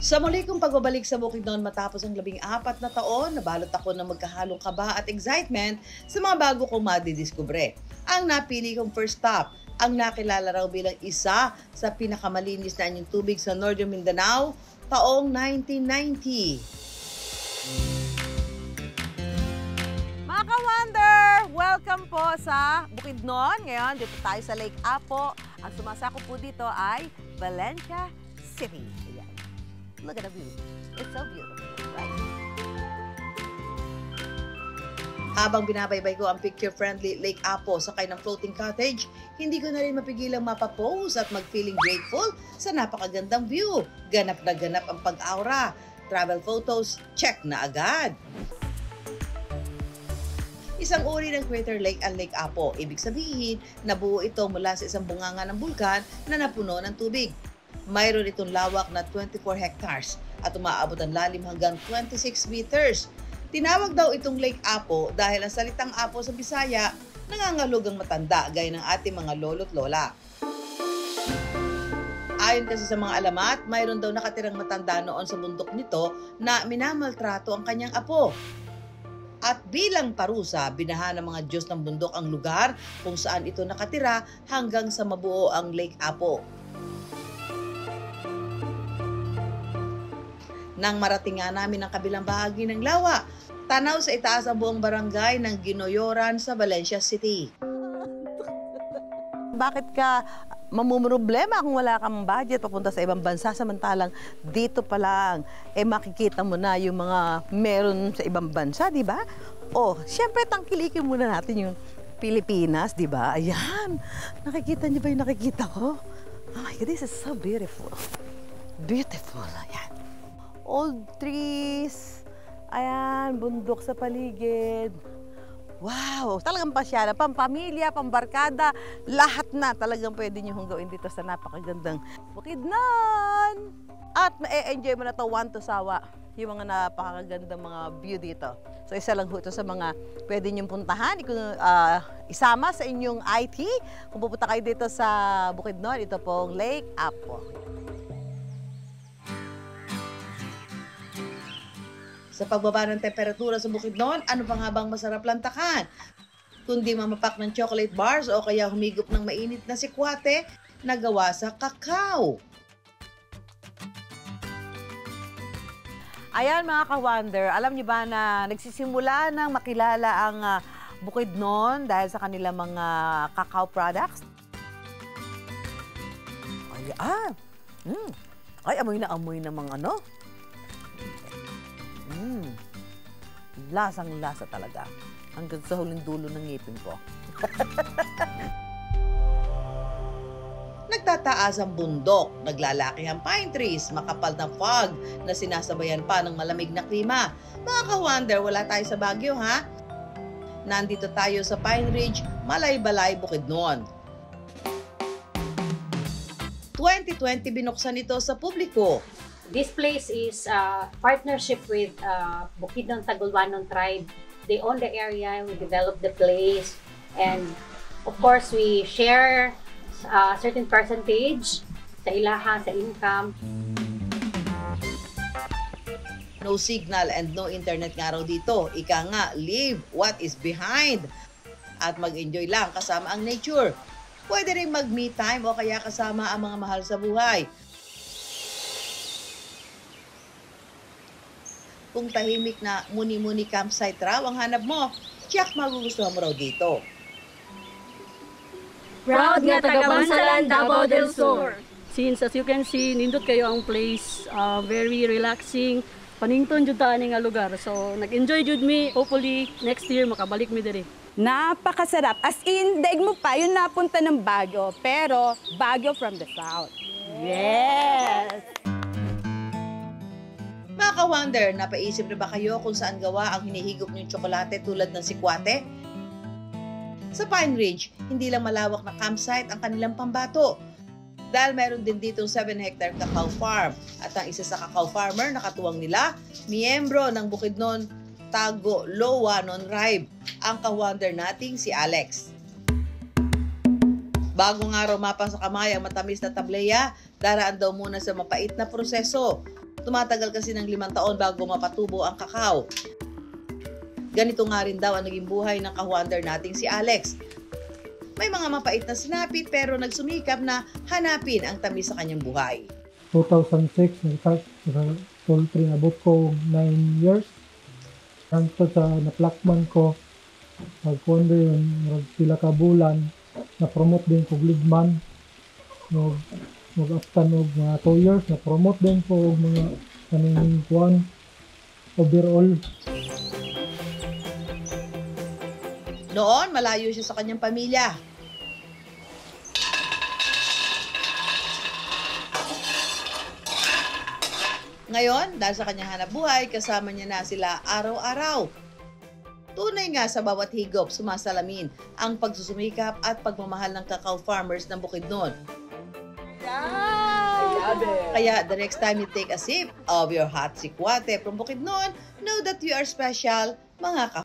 Sa muli kong pagbabalik sa Bukidnon matapos ang 14 na taon, nabalot ako ng magkahalong kaba at excitement sa mga bago kong madidiskubre. Ang napili kong first stop, ang nakilala raw bilang isa sa pinakamalinis na anyong tubig sa Northern Mindanao taong 1990. Mga ka-wonder, welcome po sa Bukidnon. Ngayon, dito tayo sa Lake Apo. Ang sumasakop po dito ay Valencia City. Ayan. Look at the view. It's so beautiful, right? Habang binabaybay ko ang picture-friendly Lake Apo sakay ng floating cottage, hindi ko na rin mapigilang mapapose at mag-feeling grateful sa napakagandang view. Ganap na ganap ang pag-aura. Travel photos, check na agad. Isang uri ng crater lake ang Lake Apo. Ibig sabihin, nabuo ito mula sa isang bunganga ng bulkan na napuno ng tubig. Mayroon itong lawak na 24 hectares at umaabot ang lalim hanggang 26 meters. Tinawag daw itong Lake Apo dahil ang salitang Apo sa Bisaya nangangalog ang matanda gaya ng ating mga lolo't lola. Ayon kasi sa mga alamat, mayroon daw nakatirang matanda noon sa bundok nito na minamaltrato ang kanyang apo. At bilang parusa, binaha ng mga Diyos ng bundok ang lugar kung saan ito nakatira hanggang sa mabuo ang Lake Apo. Nang marating nga namin ang kabilang bahagi ng lawa, tanaw sa itaas ang buong barangay ng Ginoyoran sa Valencia City. Bakit ka mamumroblema kung wala kang budget papunta sa ibang bansa samantalang dito pa lang makikita mo na yung mga meron sa ibang bansa, di ba? Oh, syempre tangkilikin muna natin yung Pilipinas, di ba? Ayan. Nakikita niyo ba yung nakikita ko? Oh my God, this is so beautiful. Beautiful. Ayan. Old trees. Ayan, bundok sa paligid. Wow! Talagang pasyalan, pampamilya, pambarkada, lahat na talagang pwede nyo gawin dito sa napakagandang Bukidnon! At ma-enjoy mo na to one to sawa, yung mga napakagandang mga view dito. So isa lang ho ito sa mga pwede nyong puntahan, isama sa inyong IT. Kung pupunta kayo dito sa Bukidnon, ito pong Lake Apo. Sa pagbaba ng temperatura sa Bukidnon, ano pa nga bang masarap lantakan? Kundi mamapak ng chocolate bars o kaya humigop ng mainit na sikwate na gawa sa kakao. Ayan mga ka-wonder, alam niyo ba na nagsisimula ng makilala ang Bukidnon dahil sa kanilang mga cacao products? Ayan. Ay, amoy na mga ano. Lasang-lasa talaga. Hanggang sa huling dulo ng ngipin ko. Nagtataas ang bundok, naglalaki ang pine trees, makapal na fog na sinasabayan pa ng malamig na klima. Mga ka-wonder, wala tayo sa Baguio ha? Nandito tayo sa Pine Ridge, Malay-Balay, Bukidnon. 2020 binuksan ito sa publiko. This place is a partnership with Bukidnon Tagulwanon tribe. They own the area, we developed the place, and of course we share a certain percentage sa ilaha, sa income. No signal and no internet nga raw dito. Ika nga, leave what is behind at mag-enjoy lang kasama ang nature. Pwede rin mag-me time o kaya kasama ang mga mahal sa buhay. Kung tahimik na muni-muni campsite raw ang hanap mo, tiyak magugustuhan mo raw dito. Proud nga taga-Bansalan, Davao del Sur. Since as you can see, nindot kayo ang place, very relaxing, panington jud ta ani nga lugar. So nag-enjoy jud mi. Hopefully next year makabalik mi diri. Napakasarap. As in, daig mo pa yung napunta ng Baguio, pero Baguio from the south. Yes! Mga ka-wonder, napaisip na ba kayo kung saan gawa ang hinihigop niyong tsokolate tulad ng sikwate? Sa Pine Ridge, hindi lang malawak na campsite ang kanilang pambato. Dahil meron din ditong 7-hectare cacao farm. At ang isa sa cacao farmer na katuwang nila, miyembro ng Bukidnon Tagulwanon tribe, ang ka-wonder nating si Alex. Bago nga raw mapang sa kamay ang matamis na tableya, Daraan daw muna sa mapait na proseso. Tumatagal kasi ng 5 taon bago mapatubo ang kakao. Ganito nga rin daw ang naging buhay ng ka-wonder nating si Alex. May mga mapait na sinapit pero nagsumikap na hanapin ang tamis sa kanyang buhay. 2006, nag-start sa poultry, abot ko 9 years. Hangtod sa naplakman ko, mag-wonder yun, sila ka bulan, na-promote din ko Gligman. Mag-after og mga 2 years, na-promote din ko mga kaning kuwan, overall. Noon, malayo siya sa kanyang pamilya. Ngayon, dahil sa kanyang hanap buhay, kasama niya na sila araw-araw. Tunay nga sa bawat higop, sumasalamin ang pagsusumikap at pagmamahal ng cacao farmers ng Bukidnon. Kaya the next time you take a sip of your hot sikwate from Bukidnon, know that you are special, mga ka